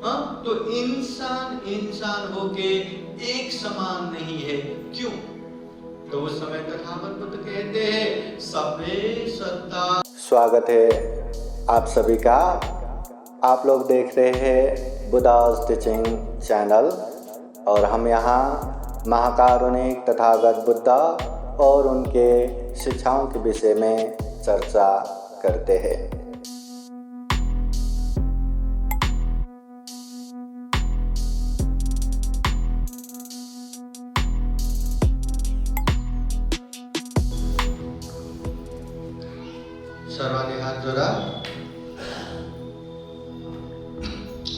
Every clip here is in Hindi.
हाँ, तो इंसान इंसान होके एक समान नहीं है, क्यों? तो उस समय तथागत बुद्ध कहते हैं सबे सत्ता। स्वागत है आप सभी का। आप लोग देख रहे हैं बुद्धास टीचिंग चैनल और हम यहाँ महाकारुणिक तथागत बुद्धा और उनके शिक्षाओं के विषय में चर्चा करते हैं। सर्वांनी हात जोडा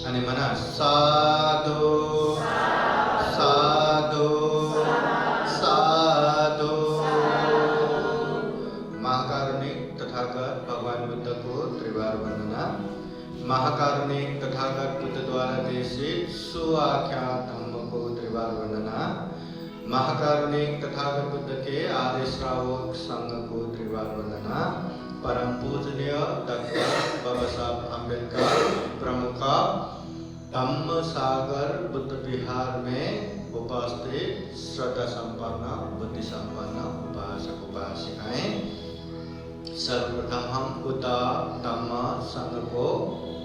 आणि म्हणा साधू साधू साधू। महाकारुणिक तथागत भगवान बुद्ध को त्रिवार वंदना। महाकारुणिक तथागत बुद्ध द्वारा देशित सुआख्यात धम्म को त्रिवार वंदना। महाकारुणिक तथागत बुद्ध के आदि श्रावक संघ को त्रिवार वंदना। परम पूजनीय डॉक्टर बाबा साहब अम्बेडकर प्रमुख धम्म सागर बुद्ध विहार में उपस्थित श्रद्धा संपन्न बुद्धि संपन्न उपासक उपासिकाएं, सर्वप्रथम हम बुद्ध धम्म संघ को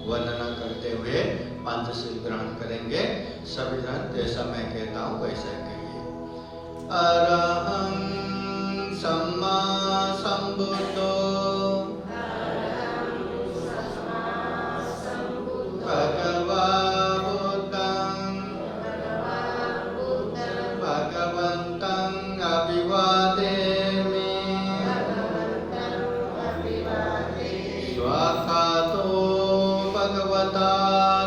वंदना करते हुए पंचशील ग्रहण करेंगे। सभी जन जैसा मैं कहता हूँ वैसा कहिए। अरहं सम्मा संबुद्धो भगवा बुद्धं भगवन्तं अभिवादेमि। स्वाखातो भगवता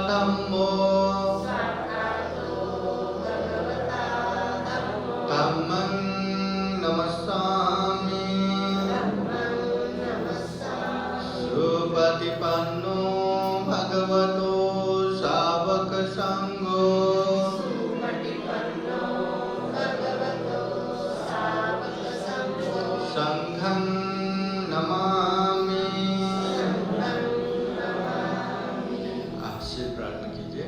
धम्मो धम्मं नमस्सामि। सुपतिपन्नो भगवतो सावक संघो संघं नमामि। आपसे प्रार्थना कीजिए।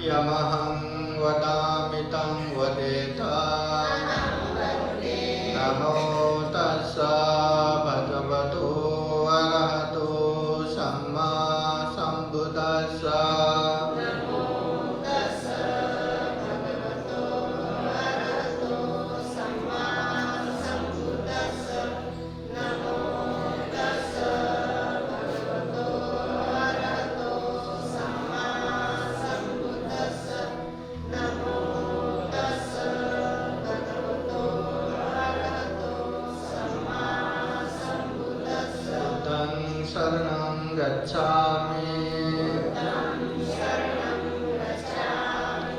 यमहं वदामि तं वदेत। नमो तस्सा भगवतो अरहतो सम्मा सम्बुद्दस्सा। शरणं गच्छामि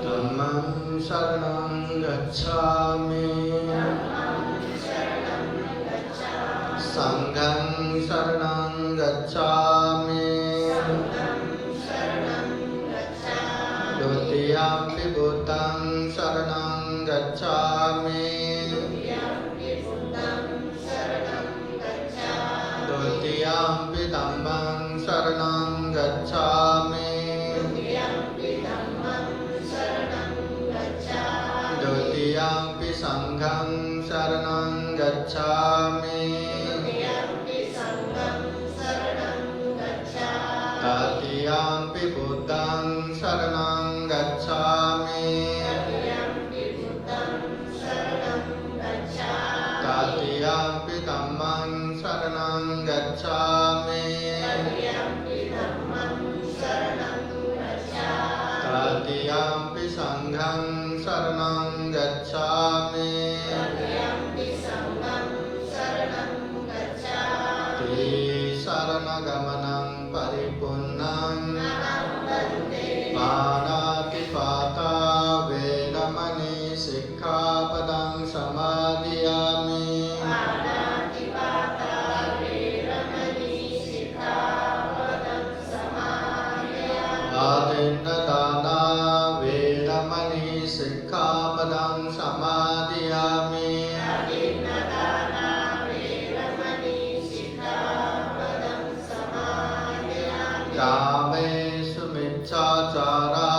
धम्मं शरणं गच्छामि संघं शरणं गच्छामि द्वितीयंपि बुद्धं शरणं गच्छामि द्वितीयंपि धम्मं शरणं गच्छामि द्वितीयंपि संघं शरणं गच्छामि तृतीयंपि बुद्धं शरणं गच्छामि तृतीयंपि धम्मं शरणं गच्छामि तृतीयंपि संघं शरणं गच्छामि शरणगमनं परिपूर्णं पाणातिपाता वेरमणि सिक्खापदं समादयामि आदिन्नदाना वेरमणि सिक्खापदं समादयामि कामेषु मिच्छाचारा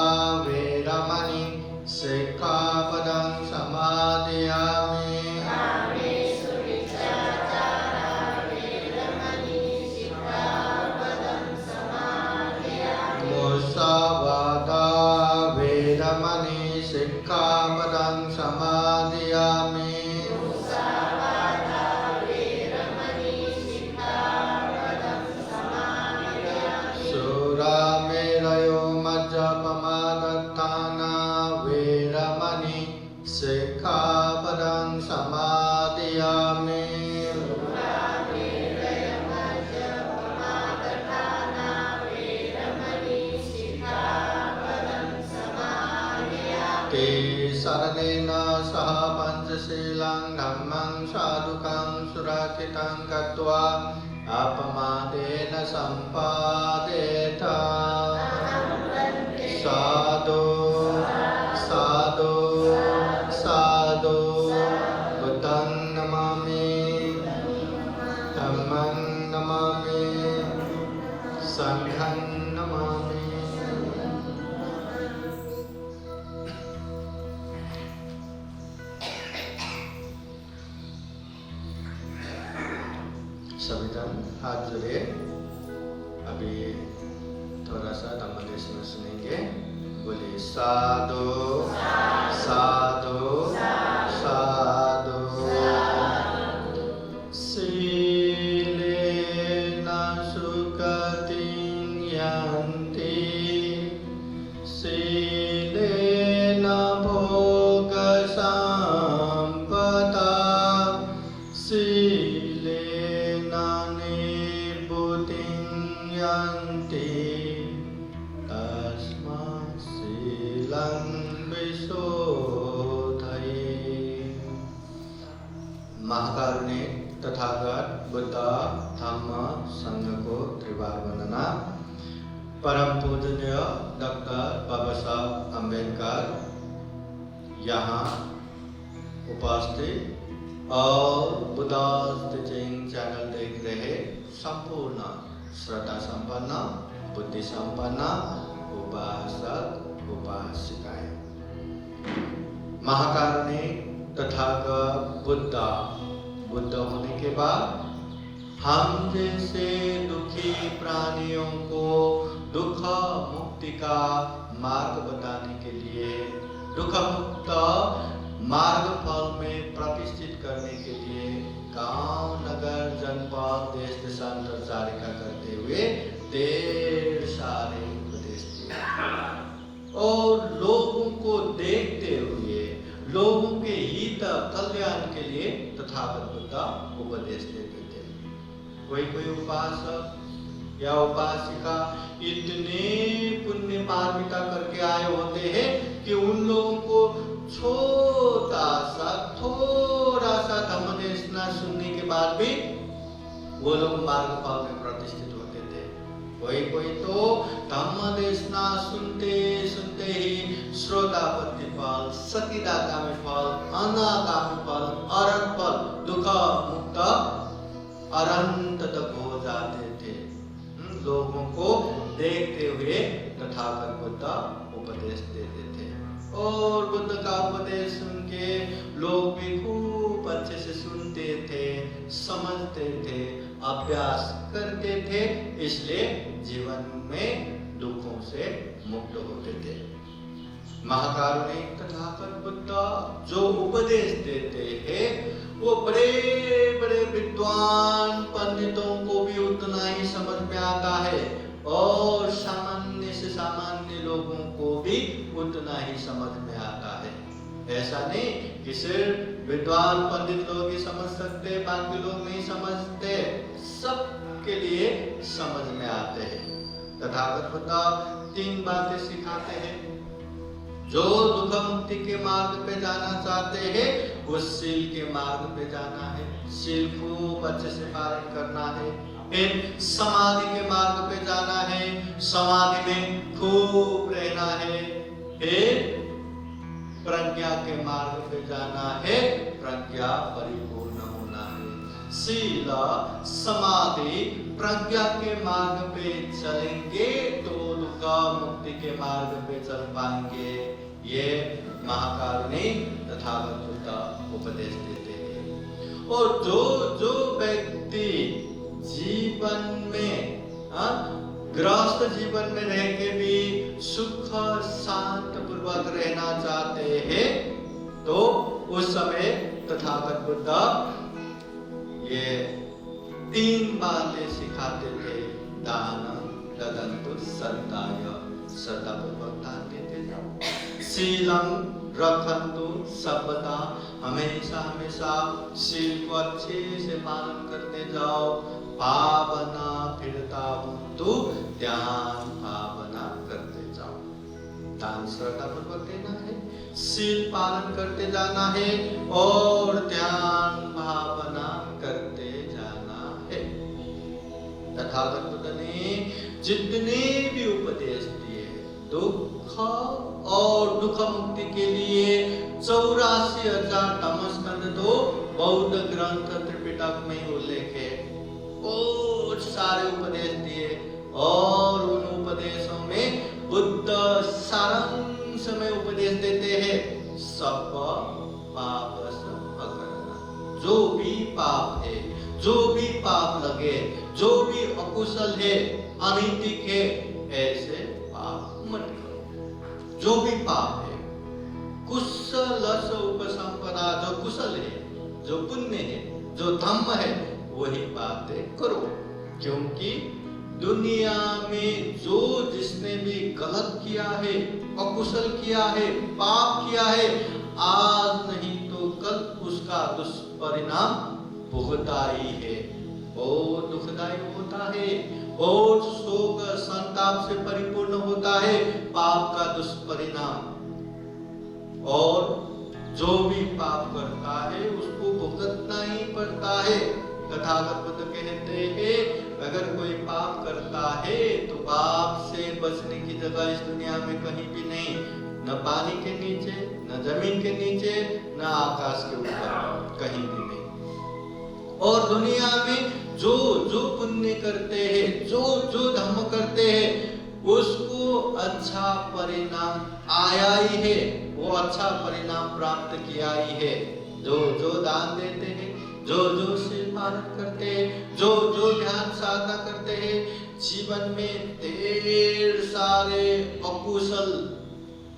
वेरमणि सिक्खापदं समादयामि मुसावादा वेरमणि सिक्खापदं समादयामि सुरामेरयो मज्जपमादत्ताना वेरमणि सिक्खापदं समादयामि ते शरणेन सह पञ्चशीलं धम्मं साधुकं सुरक्षितं कृत्वा अपमादेन सम्पादेत साधु साधु साधु बुद्धं नमामि धम्मं नमामि संघं नमामि। सभी जन हाथ जोड़े। अभी थोड़ा सा धम्मदेश में सुनेंगे। बोलिए साधु साधु साधु शीलेन सुखतिं यान्ति शीलेन भोगसम्पदा शीलेन निभृतिं यान्ति तस्मात् शीलं विशोधयेत्। महाकारुणिक तथागत बुद्ध धम्म संघ को त्रिवार वंदना। परम पूजनीय डॉक्टर बाबा साहब अम्बेडकर यहाँ उपस्थित और बुद्धास टीचिंग चैनल देख रहे संपूर्ण श्रद्धा संपन्न बुद्धि संपन्न उपासक उपासिकाएं, महाकारुणिक तथागत बुद्ध होने के बाद हम जैसे दुखी प्राणियों को दुख मुक्ति का मार्ग बताने के लिए, दुख मुक्त मार्ग फल में प्रतिष्ठित करने के लिए गांव नगर जनपद देश देशांतर चारिका करते हुए ढेर सारे उपदेश दिए और लोगों को देखते हुए लोगों के हित कल्याण के लिए तथागत बुद्ध उपदेश देते थे। कोई उपासक या उपासिका इतने पुण्य पारमिता करके आए होते हैं कि उन लोगों को थोड़ा सा धर्मदेशना सुनने के बाद भी वो लोग मार्गफल में प्रतिष्ठित होते थे। कोई कोई तो धम्म देशना सुनते सुनते ही श्रोतापत्ति फल, सतीदागामी फल, अनागामी फल, अरहत फल, दुख मुक्त अनंत तक हो जाते थे। लोगों को देखते हुए तथागत बुद्ध उपदेश देते थे और बुद्ध का उपदेश सुन के लोग भी खूब अच्छे से सुनते थे, समझते थे, अभ्यास करते थे, इसलिए जीवन में दुखों से मुक्त होते थे। महाकारुणिक तथागत बुद्ध जो उपदेश देते हैं वो बड़े बड़े विद्वान पंडितों को भी उतना ही समझ में आता है और सामान्य से सामान्य लोगों को भी उतना ही समझ में आता है। ऐसा नहीं कि सिर्फ विद्वान पंडित लोग ही समझ सकते, बाकी लोग नहीं समझते, सबके लिए समझ में आते हैं। तथागत बुद्ध 3 बातें सिखाते हैं। जो दुख मुक्ति के मार्ग पे जाना चाहते हैं वो शील के मार्ग पे जाना है, शील खूब अच्छे से पालन करना है। फिर समाधि के मार्ग पे जाना है, समाधि में खूब रहना है। फिर प्रज्ञा के मार्ग पे जाना है, प्रज्ञा परिपूर्ण होना है। शील समाधि प्रज्ञा के मार्ग पे चलेंगे तो दुख मुक्ति के मार्ग पे चल पाएंगे। ये महाकारुणिक तथागत बुद्ध उपदेश देते हैं। और जो जो व्यक्ति जीवन में गृहस्थ जीवन में रह के भी सुख शांत पूर्वक रहना चाहते हैं तो उस समय तथागत बुद्ध ये 3 बातें सिखाते थे। दान ददन्तु श्रद्धाय, श्रद्धा पूर्वक दान देते जाओ। शीलम रखन्तु सर्वदा, हमेशा हमेशा शील को अच्छे से पालन करते जाओ। भावना फिरता हुंतु, ध्यान भावना करते जाओ। दान श्रद्धा पूर्वक देना है, शील पालन करते जाना है और ध्यान भावना करते जाना है। तथागत बुद्ध ने जितने भी उपदेश दिए दुख और दुख मुक्ति के लिए 84,000 धम्मस्कंध तो बौद्ध ग्रंथ त्रिपिटक में ही उल्लेख है। बहुत सारे उपदेश दिए और उन उपदेशों में बुद्ध सारांश में उपदेश देते हैं। सब पाप अकरना, जो भी पाप है, जो भी पाप लगे, जो भी अकुशल है, अनैतिक है, ऐसे पाप मत करो। जो भी पाप है, कुशलस उपसंपदा, जो कुशल है, जो पुण्य है, जो धम्म है, वही बातें करो। क्योंकि दुनिया में जो जिसने भी गलत किया है, अकुशल किया है, पाप किया है, आज नहीं तो कल उसका दुष्परिणाम भुगता ही है। बहुत दुखदायी होता है, बहुत शोक संताप से परिपूर्ण होता है पाप का दुष्परिणाम। और जो भी पाप करता है उसको भुगतना ही पड़ता है। तथागत बुद्ध कहते हैं अगर कोई पाप करता है तो पाप से बचने की जगह इस दुनिया में कहीं भी नहीं, न पानी के नीचे, न जमीन के नीचे, न आकाश के ऊपर, कहीं भी नहीं। और दुनिया में जो जो पुण्य करते हैं, जो जो धर्म करते हैं, उसको अच्छा परिणाम आया ही है, वो अच्छा परिणाम प्राप्त किया ही है। जो जो दान देते हैं, जो जो शील पालन करते हैं, जो जो ध्यान साधना करते हैं, जीवन में ढेर सारे अकुशल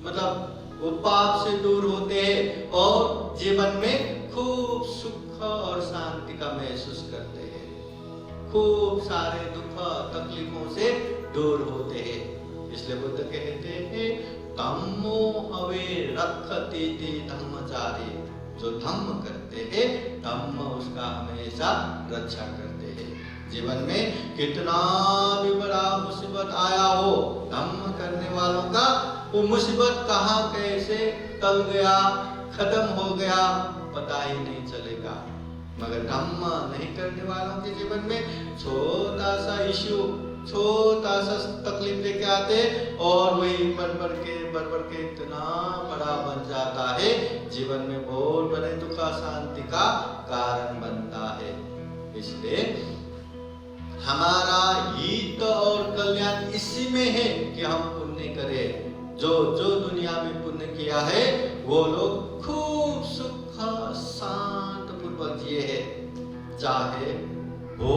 मतलब वो पाप से दूर होते हैं और जीवन में खूब सुख और शांति का महसूस करते हैं। खूब सारे दुख तकलीफों से दूर होते हैं। इसलिए बुद्ध कहते हैं धम्मो हवे रक्षति धम्मचारी, जो धम्म करते हैं धम्म उसका हमेशा रक्षा करते हैं। जीवन में कितना भी बड़ा मुसीबत आया हो, धम्म करने वालों का वो मुसीबत कहाँ कैसे टल गया, खत्म हो गया, पता ही नहीं चलेगा। मगर धम्म नहीं करने वालों के जीवन में छोटा सा इश्यू, छोटा सा तकलीफ लेके आते और वही बढ़ के इतना बड़ा बन जाता है, जीवन में बहुत बड़े दुख शांति का कारण बनता है। इसलिए हमारा हित और कल्याण इसी में है कि हम पुण्य करें। जो दुनिया में पुण्य किया है वो लोग खूब सुख शांत पूर्वक जिए है, चाहे हो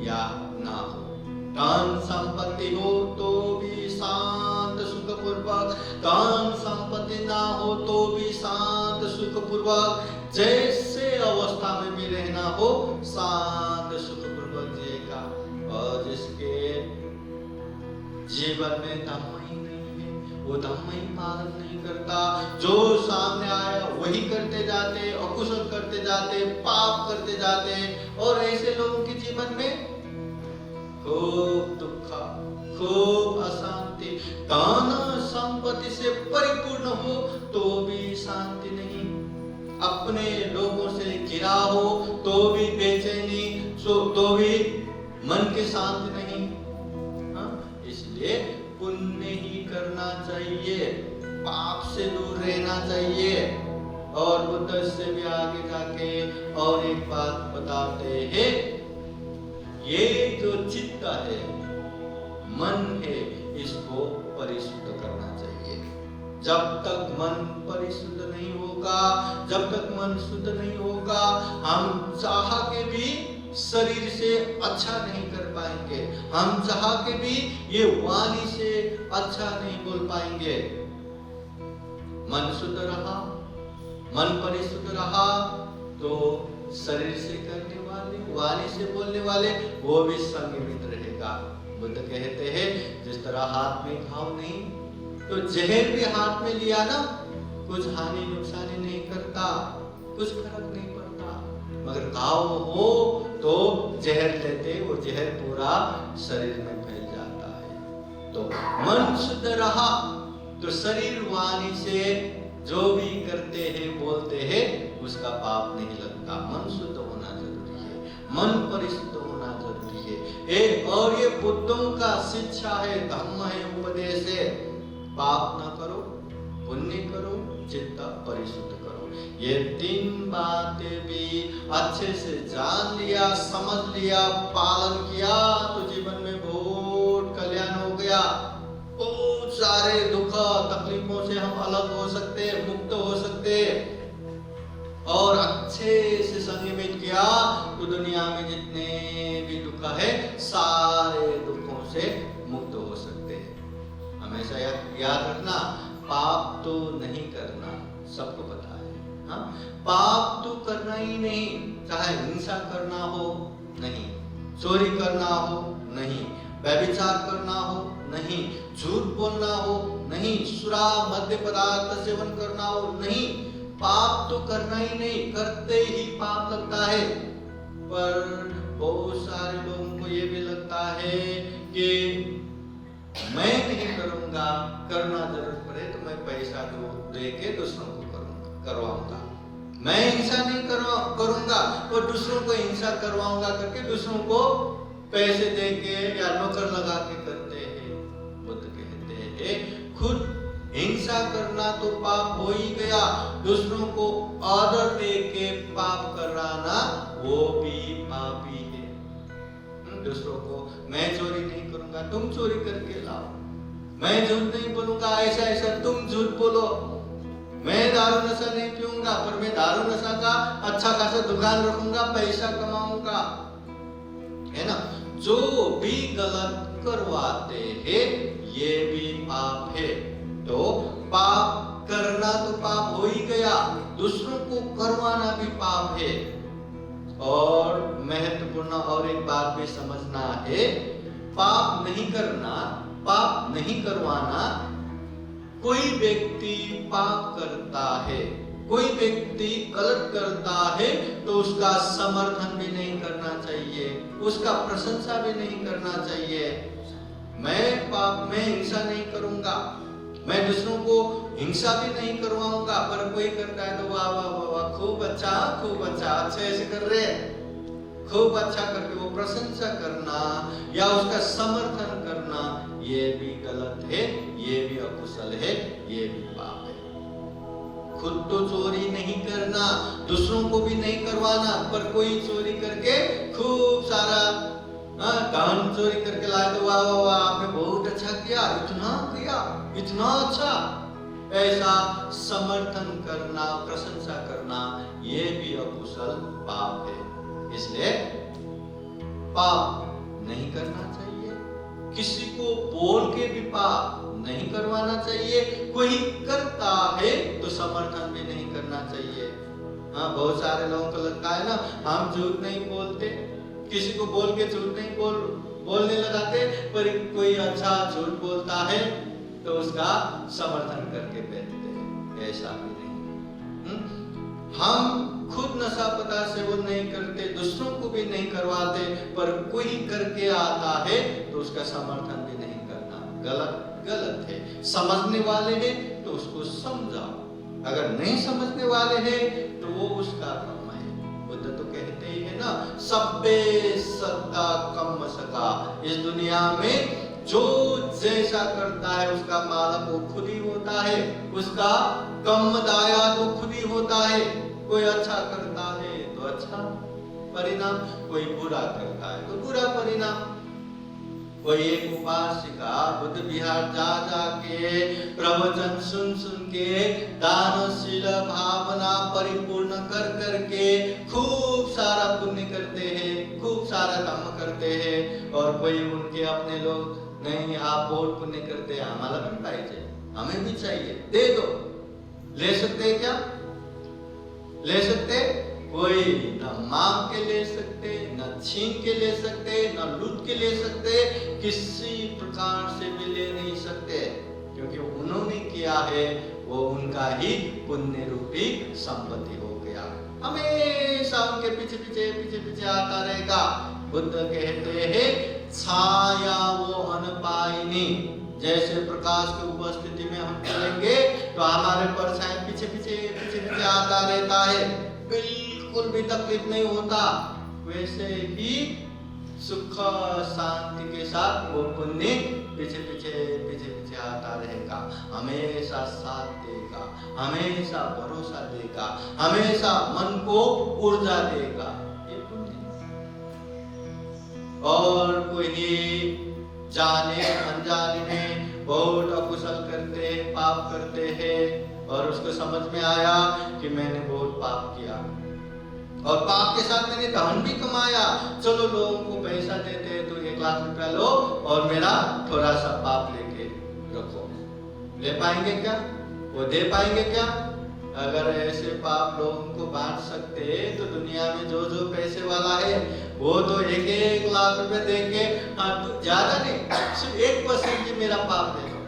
या ना हो। धन संपत्ति हो तो भी शांत सुख पूर्वक, धन संपत्ति ना हो तो भी शांत सुख पूर्वक, जैसे अवस्था में भी रहना हो शांत सुख पूर्वक जिएगा। और जिसके जीवन में धम्म ही नहीं है, वो धम्म ही पालन नहीं करता, जो सामने आया वही करते जाते, अकुशल करते जाते, पाप करते जाते, और ऐसे लोगों के जीवन में खूब दुख, खूब अशांति। धन संपत्ति से परिपूर्ण हो तो भी शांति नहीं, अपने लोगों से घिरा हो तो भी बेचैनी, तो भी मन की शांति नहीं। इसलिए पुण्य ही करना चाहिए, पाप से दूर रहना चाहिए। और बुद्ध से भी आगे जाके और एक बात बताते हैं, ये जो चित्त है, मन है, इसको परिशुद्ध करना चाहिए। जब तक मन परिशुद्ध नहीं होगा, जब तक मन शुद्ध नहीं होगा, हम चाह के भी शरीर से अच्छा नहीं कर पाएंगे, हम चाह के भी ये वाणी से अच्छा नहीं बोल पाएंगे। मन शुद्ध रहा, मन परिशुद्ध रहा तो शरीर से करने वाले, वाणी से बोलने वाले वो भी संयमित रहेगा। बुद्ध कहते हैं जिस तरह हाथ में घाव नहीं तो जहर भी हाथ में लिया ना, कुछ हानि नुकसानी नहीं करता, कुछ फर्क नहीं पड़ता। मगर घाव हो तो जहर लेते, वो जहर पूरा शरीर में फैल जाता है। तो मन शुद्ध रहा तो शरीर वाणी से जो भी करते हैं बोलते हैं उसका पाप नहीं लगता। मन शुद्ध होना जरूरी है, मन परिशुद्ध होना जरूरी है। और ये बुद्धों का शिक्षा है, धम्म है, उपदेश है। पाप न करो, पुण्य करो, चित्त परिशुद्ध करो। ये तीन बातें भी अच्छे से जान लिया, समझ लिया, पालन किया तो जीवन में बहुत कल्याण हो गया। बहुत सारे दुख तकलीफों से हम अलग हो सकते, मुक्त हो सकते। और अच्छे से संयमित किया तो दुनिया में जितने भी दुख है सारे दुखों से मुक्त हो सकते हैं। हमेशा याद रखना, पाप तो नहीं करना, सबको पता है। हाँ, पाप तो करना ही नहीं, चाहे हिंसा करना हो नहीं, चोरी करना हो नहीं, व्यभिचार करना हो नहीं, झूठ बोलना हो नहीं, शराब मद्य पदार्थ सेवन करना हो नहीं। पाप तो करना ही नहीं, करते ही पाप लगता है। पर बहुत सारे लोगों को ये भी लगता है कि मैं नहीं करूंगा, करना जरूरत पड़े तो मैं पैसा दे के दूसरों को करवाऊंगा, मैं हिंसा नहीं करूंगा और दूसरों को हिंसा करवाऊंगा करके दूसरों को पैसे दे के या नौकर लगा के करते हैं। बुद्ध कहते हैं खुद हिंसा करना तो पाप हो ही गया, दूसरों को ऑर्डर दे के पाप कराना वो भी पाप ही है। दूसरों को मैं चोरी नहीं करूंगा, तुम चोरी करके लाओ, मैं झूठ नहीं बोलूंगा, ऐसा ऐसा तुम झूठ बोलो, मैं दारू नशा नहीं पीऊंगा पर मैं दारू नशा का अच्छा खासा दुकान रखूंगा, पैसा कमाऊंगा, है ना। जो भी गलत करवाते हैं ये भी पाप है। तो पाप करना तो पाप हो ही गया, दूसरों को करवाना भी पाप है। और महत्वपूर्ण और एक बात भी समझना है, पाप नहीं करना, पाप नहीं करवाना। कोई व्यक्ति पाप करता है, कोई व्यक्ति गलत करता है तो उसका समर्थन भी नहीं करना चाहिए, उसका प्रशंसा भी नहीं करना चाहिए। मैं हिंसा नहीं करूंगा, मैं दूसरों को हिंसा भी नहीं करवाऊंगा, पर कोई करता है तो वाह वाह वाह वाह, खूब अच्छा अच्छे से कर रहे हैं, खूब अच्छा करके वो प्रशंसा करना या उसका समर्थन करना, ये भी गलत है, ये भी अकुशल है, ये भी पाप है। खुद तो चोरी नहीं करना, दूसरों को भी नहीं करवाना, पर कोई चोरी करके खूब सारा धन चोरी करके लाए तो वाह वाह वाह, आपने बहुत अच्छा किया, इतना अच्छा, ऐसा समर्थन करना, प्रशंसा करना, ये भी अकुशल पाप है। इसलिए पाप नहीं करना चाहिए, किसी को बोल के भी पाप नहीं करवाना चाहिए, कोई करता है तो समर्थन भी नहीं करना चाहिए। हाँ, बहुत सारे लोगों को लगता है ना, हम झूठ नहीं बोलते, किसी को बोल के झूठ नहीं बोलने लगाते, पर कोई अच्छा झूठ बोलता है तो उसका समर्थन करके बैठते हैं, ऐसा भी नहीं। हम खुद नशा पदार्थ सेवन नहीं करते, दूसरों को भी नहीं करवाते, पर कोई करके आता है तो उसका समर्थन भी नहीं करना, गलत है। समझने वाले हैं तो उसको समझाओ, अगर नहीं समझने वाले हैं तो वो उसका कर्म है। बुद्ध तो कहते ही है ना, सब्बे सत्ता कम सका, इस दुनिया में जो जैसा करता है उसका मालक वो खुद ही होता है, उसका कम दाया वो खुद ही होता है। कोई अच्छा करता है तो अच्छा परिणाम, कोई बुरा करता है तो बुरा परिणाम। कोई एक उपासिका बुद्ध विहार जा के प्रवचन सुन के दानशील भावना परिपूर्ण कर के खूब सारा पुण्य करते हैं, खूब सारा काम करते हैं, और कोई उनके अपने लोग नहीं, आप बहुत पुण्य करते हैं, हमारा भी चाहिए, हमें भी चाहिए, दे दो। ले सकते क्या? ले सकते? कोई न मांग के ले सकते, न छीन के ले सकते, न लूट के ले सकते, किसी प्रकार से भी ले नहीं सकते, क्योंकि उन्होंने किया है वो उनका ही पुण्य रूपी संपत्ति हो गया, हमेशा उनके पीछे आता रहेगा। बुद्ध कहते हैं छाया वो अनपाइनी, जैसे प्रकाश की उपस्थिति में हम चलेंगे तो हमारे परछाई पीछे आता रहता है, बिल्कुल भी तकलीफ नहीं होता, वैसे ही सुख शांति के साथ वो पुण्य पीछे आता रहेगा, हमेशा साथ देगा, हमेशा भरोसा देगा, हमेशा मन को ऊर्जा देगा, ये पुण्य। और कोई जाने अनजाने में बहुत अकुशल करते हैं, पाप करते हैं, और उसको समझ में आया कि मैंने बहुत पाप किया, और पाप के साथ मैंने धन भी कमाया, चलो लोगों को पैसा देते हैं तो 1 लाख रुपया लो और मेरा थोड़ा सा पाप लेके रखो। ले पाएंगे क्या? वो दे पाएंगे क्या? अगर ऐसे पाप लोगों को बांट सकते तो दुनिया में जो पैसे वाला है वो तो 1 लाख रुपए दे के, तो ज्यादा नहीं, सिर्फ 1% की मेरा पाप दे दो,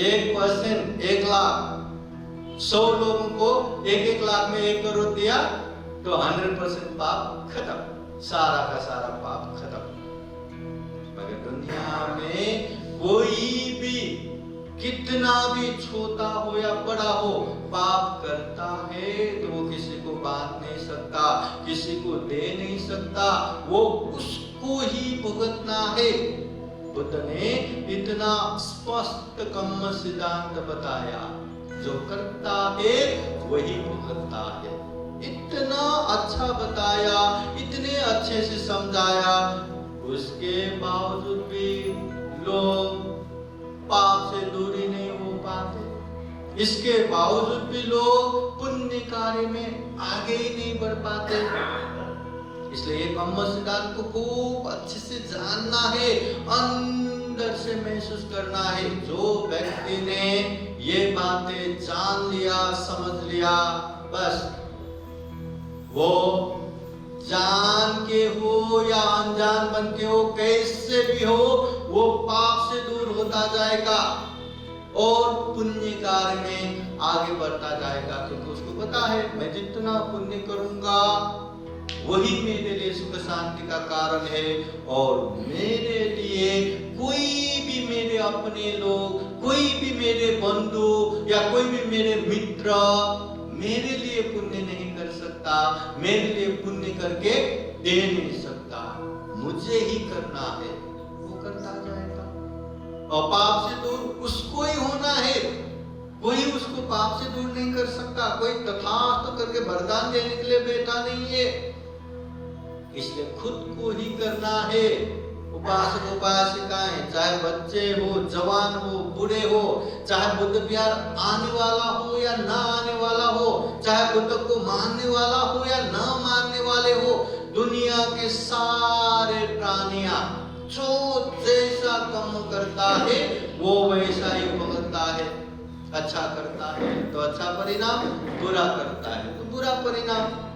1%, 1 लाख, 100 लोगों को 1 लाख में 1 करोड़ दिया तो 100% पाप खत्म, सारा का सारा पाप खत्म। मगर दुनिया में कोई भी कितना भी छोटा हो या बड़ा हो पाप करता है तो वो किसी को बांट नहीं सकता, किसी को दे नहीं सकता, वो उसको ही भुगतना है। बुद्ध ने इतना स्पष्ट कर्म सिद्धांत बताया, जो करता है वही भुगतता है, इतना अच्छा बताया, इतने अच्छे से समझाया, उसके बावजूद भी लोग पाप से दूरी नहीं हो पाते, इसके बावजूद भी लोग पुण्य कार्य में आगे ही नहीं बढ़ पाते। इसलिए कर्म सिद्धांत को खूब अच्छे से जानना है, अंदर से महसूस करना है। जो व्यक्ति ने ये बातें जान लिया, समझ लिया, बस वो जान के हो या अनजान बन के हो, कैसे भी हो, वो पाप से दूर होता जाएगा और पुण्य कार्य में आगे बढ़ता जाएगा, क्योंकि उसको पता है मैं जितना पुण्य करूंगा वही मेरे लिए सुख शांति का कारण है। और मेरे लिए कोई भी मेरे अपने लोग, कोई भी मेरे बंधु या कोई भी मेरे मित्र मेरे लिए पुण्य नहीं कर सकता, मेरे लिए पुण्य करके दे नहीं सकता। मुझे ही करना है, वो करता जाएगा। और पाप से दूर उसको ही होना है, कोई उसको पाप से दूर नहीं कर सकता। कोई तथास्तु करके वरदान देने के लिए बैठा नहीं है, इसलिए खुद को ही करना है। उपासक उपासिकाएं, चाहे बच्चे हो, जवान हो, बूढ़े हो, चाहे बुद्ध विहार आने वाला हो या ना आने वाला हो, चाहे बुद्ध को मानने वाला हो या ना मानने वाले हो, दुनिया के सारे प्राणियां जो जैसा कर्म करता है वो वैसा ही भुगतता है। अच्छा करता है तो अच्छा परिणाम, बुरा करता है तो बुरा परिणाम।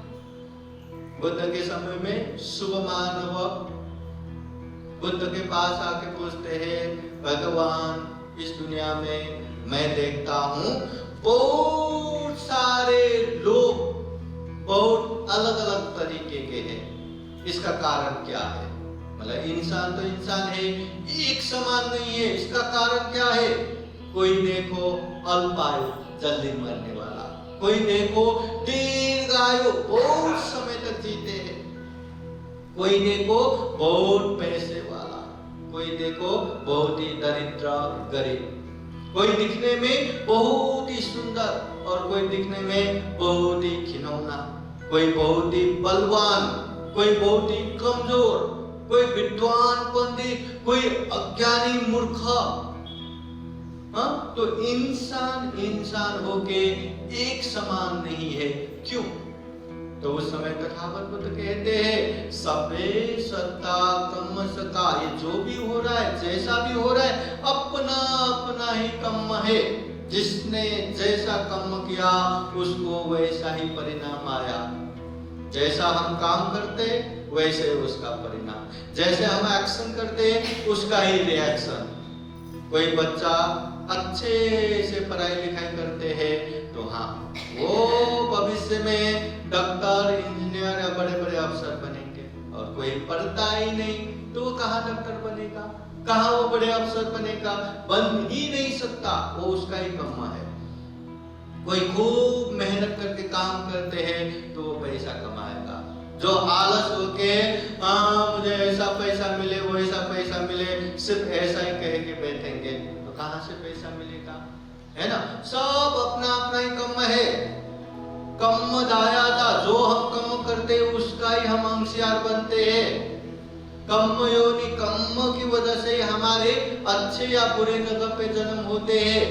बुद्ध के समय में शुभ मानव बुद्ध के पास आके पूछते हैं, भगवान इस दुनिया में मैं देखता हूँ बहुत सारे लोग बहुत अलग अलग तरीके के हैं, इसका कारण क्या है? मतलब इंसान तो इंसान है, एक समान नहीं है, इसका कारण क्या है? कोई देखो अल्पायु जल्दी मरने वाला, कोई देखो दीर्घायु बहुत समय तक जीते हैं, कोई देखो बहुत पैसे वाला, कोई देखो बहुत ही दरिद्र गरीब, कोई दिखने में बहुत ही सुंदर और कोई दिखने में बहुत ही घिनौना, कोई बहुत ही बलवान, कोई बहुत ही कमजोर, कोई विद्वान पंडित, कोई अज्ञानी मूर्ख। तो इंसान इंसान होके एक समान नहीं है। क्यों? तो उस समय तथागत बुद्ध कहते हैं, सबे सत्ता कर्म सका, ये जो भी हो रहा है, जैसा भी हो रहा है, अपना अपना ही कर्म है। जिसने जैसा कर्म किया उसको वैसा ही परिणाम आया। जैसा हम काम करते वैसे उसका परिणाम, जैसे हम एक्शन करते उसका ही रिएक्शन। कोई बच्चा अच्छे से पढ़ाई लिखाई करते हैं तो हाँ, वो भविष्य में डॉक्टर, इंजीनियर या बड़े बड़े अफसर बनेंगे। और कोई पढ़ता ही नहीं तो वो कहाँ डॉक्टर बनेगा, कहाँ वो बड़े अफसर बनेगा? बन ही नहीं सकता, वो उसका ही कर्म है। कोई खूब मेहनत करके काम करते हैं तो वो पैसा कमाएगा। जो आलस होके मुझे ऐसा पैसा मिले, वो ऐसा पैसा मिले, सिर्फ ऐसा ही कह के बैठेंगे तो कहाँ से पैसा मिलेगा? है ना? सब अपना अपना ही कर्म है। कर्म दाया था, जो हम कर्म करते हैं उसका ही हम अंशियार बनते हैं। कर्म योनि, कर्म की वजह से हमारे अच्छे या बुरे जगह पे जन्म होते हैं।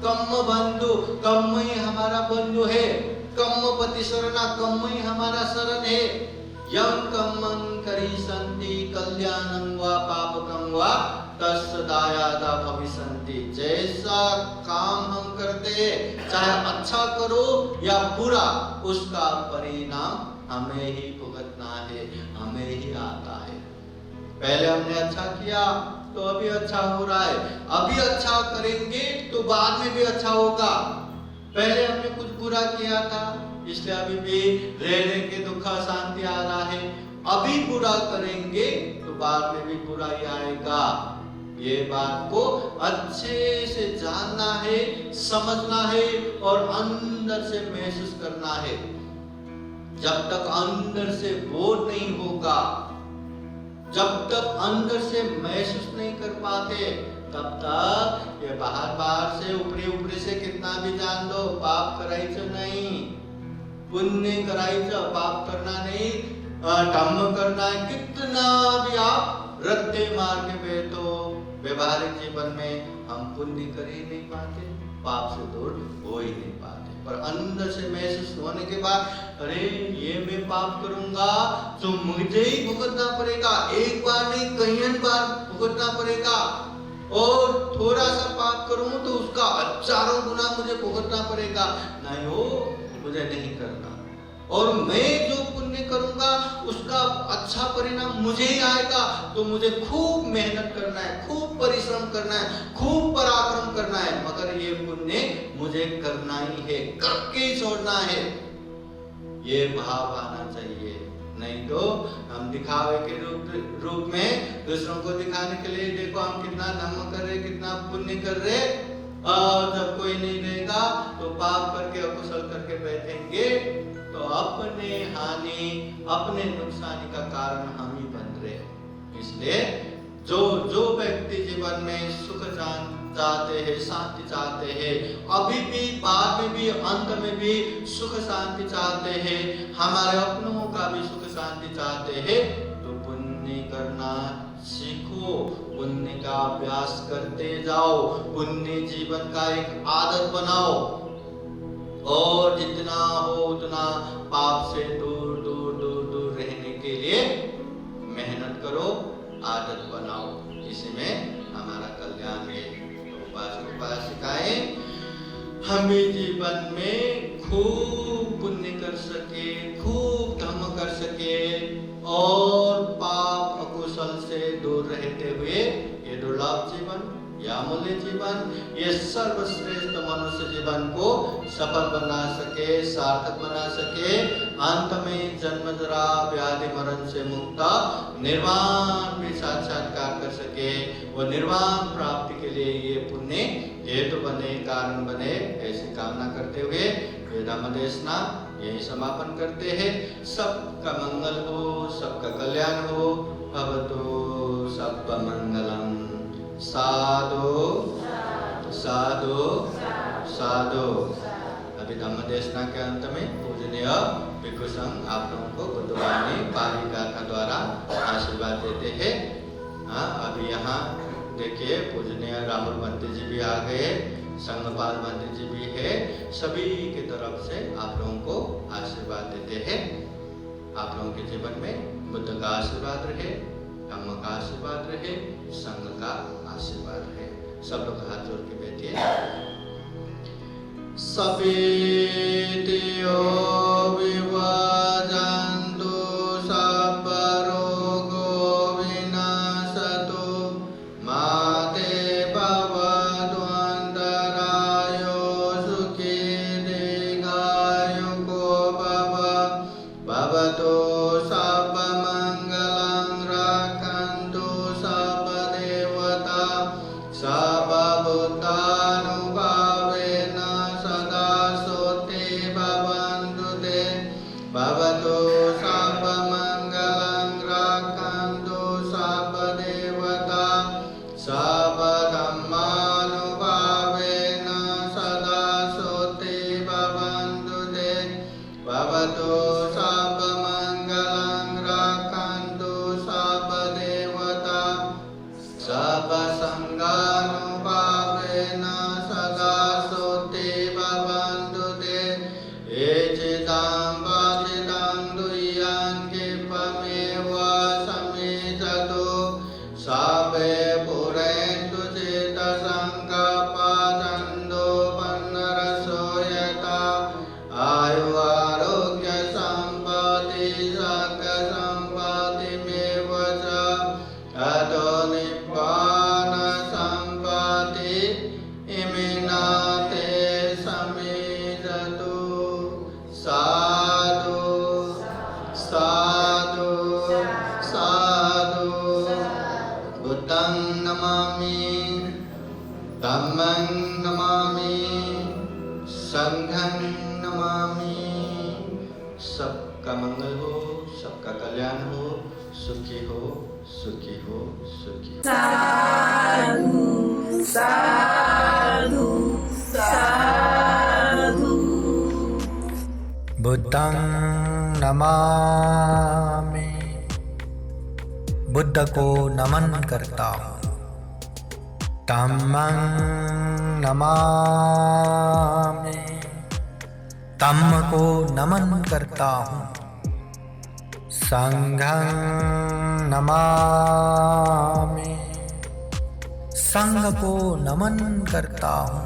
कर्म बंधु, कर्म ही हमारा बंधु है। कर्म पति शरणा, कर्म ही हमारा शरण है। यं कर्मं करिष्यन्ति कल्याणं वा पापकं वा तस्य दायादा भविष्यन्ति। जैसा काम हम करते हैं, चाहे अच्छा करो या बुरा, उसका परिणाम हमें ही भुगतना है, हमें ही आता है। पहले हमने अच्छा किया तो अभी अच्छा हो रहा है, अभी अच्छा करेंगे तो बाद में भी अच्छा होगा। पहले हमने कुछ बुरा किया था इसलिए अभी भी रह के दुख शांति आ रहा है, अभी बुरा करेंगे तो बाद में भी बुरा ही आएगा। ये बात को अच्छे से जानना है, समझना है और अंदर से महसूस करना है। जब तक अंदर से बोध नहीं होगा, जब तक अंदर से महसूस नहीं कर पाते, तब तक ये बाहर से ऊपरी से कितना भी जान लो, पाप करायचं नहीं, पुण्य करायचं, पाप करना नहीं, धम्म करना है। कितना भी आप रट्टे मार के बैठो, व्यवहारिक जीवन में हम पुण्य कर ही नहीं पाते, पाप से दूर हो ही नहीं पाते। पर अंदर से महसूस होने के बाद, अरे ये मैं पाप करूंगा तो मुझे ही भुगतना पड़ेगा, एक बार नहीं कई बार भुगतना पड़ेगा। और थोड़ा सा पाप करूं तो उसका हजारों गुना मुझे भुगतना पड़ेगा। नहीं हो, मुझे नहीं करना। और मैं जो पुण्य करूंगा उसका अच्छा परिणाम मुझे ही आएगा, तो मुझे खूब मेहनत करना है, खूब परिश्रम करना है, खूब पराक्रम करना है, मगर ये पुण्य मुझे करना ही है, करके ही छोड़ना है। ये भाव आना चाहिए। नहीं तो हम दिखावे के रूप में दूसरों को दिखाने के लिए देखो हम कितना धर्म कर रहे, कितना पुण्य कर रहे, और जब कोई नहीं रहेगा तो पाप करके अकुशल करके बैठेंगे तो अपने हानि अपने नुकसान का कारण हम ही बन रहे। इसलिए जो व्यक्ति जीवन में सुख चाहते हैं, शांति चाहते हैं, अभी भी बाद में भी अंत में भी सुख शांति चाहते हैं, हमारे अपनों का भी सुख शांति चाहते हैं, तो पुण्य करना सीखो, पुण्य का अभ्यास करते जाओ, पुण्य जीवन का एक आदत बनाओ और जितना हो उतना पाप से दूर दूर दूर दूर रहने के लिए मेहनत करो, आदत बनाओ। इसी में हमारा कल्याण है। उपासक उपासिकाएं हम भी जीवन में खूब पुण्य कर सके, खूब धर्म कर सके और पाप अकुशल से दूर रहते हुए ये दुर्लभ जीवन, या अमूल्य जीवन, ये सर्वश्रेष्ठ मनुष्य जीवन को सफल बना सके, सार्थक बना सके, अंत में जन्म जरा व्याधि मरण से मुक्त निर्वाण भी साक्षात्कार कर सके। वो निर्वाण प्राप्ति के लिए ये पुण्य हेतु बने, कारण बने, ऐसी कामना करते हुए ये धम्म देशना यही समापन करते हैं। सबका मंगल हो, सबका कल्याण हो, भवतु सबका मंगलम। साधु साधु साधु। अभी धम्म देशना के अंत में पूजनीय भिक्षु संघ आप लोगों को बुद्धवाणी पाली गाथा द्वारा आशीर्वाद देते हैं। अभी यहाँ देखिए पूजनीय राहुल बंटी जी भी आ गए, संघपाल बंटी जी भी है, सभी की तरफ से आप लोगों को आशीर्वाद देते हैं। आप लोगों के जीवन में बुद्ध का आशीर्वाद रहे, धम्म का आशीर्वाद रहे, संघ का आशीर्वाद रहे। सब लोग हाथ जोड़ के बैठिए। सपेतियो विभाजन्तु सब रोगो विनाशतु माते भवतु अन्तरायो सुखी दीर्घायुको भवतु सब मंगलं रक्षन्तु सब देवता सब भूतानुभावेन सदा सोते भवन्तु ते भवतु सब मंगलं रक्षन्तु सब देवता सब धम्मानुभावेन सदा सोते भवन्तु ते भवतु सब मंगलं रक्षन्तु सब देवता सब संगानुभावेन सदा सोते भवन्तु ते। एचिदां वाचिदां दुह्यं क्षिपमेव समेचतु सापे पुरन्तु चेतसङ्कपा छन्दोपन्नरसो यथा आयु आरोग्य सम्पत्ति सक सम्पत्तिमेव च अतो निब्बान सम्पत्ति इमिनाते समेजतु। साधु साधु साधु। बुद्धं नमामि, धम्मं नमामि, संघं नमामि। सबका मंगल हो, सबका कल्याण हो, सुखी हो, सुखी हो, सुखी हो। साधु साधु साधु। बुद्धं नमामि, बुद्ध को नमन करता हूँ। धम्मं नमामि, धम्म को नमन करता हूँ। संघं नमामि, संघ को नमन करता हूँ।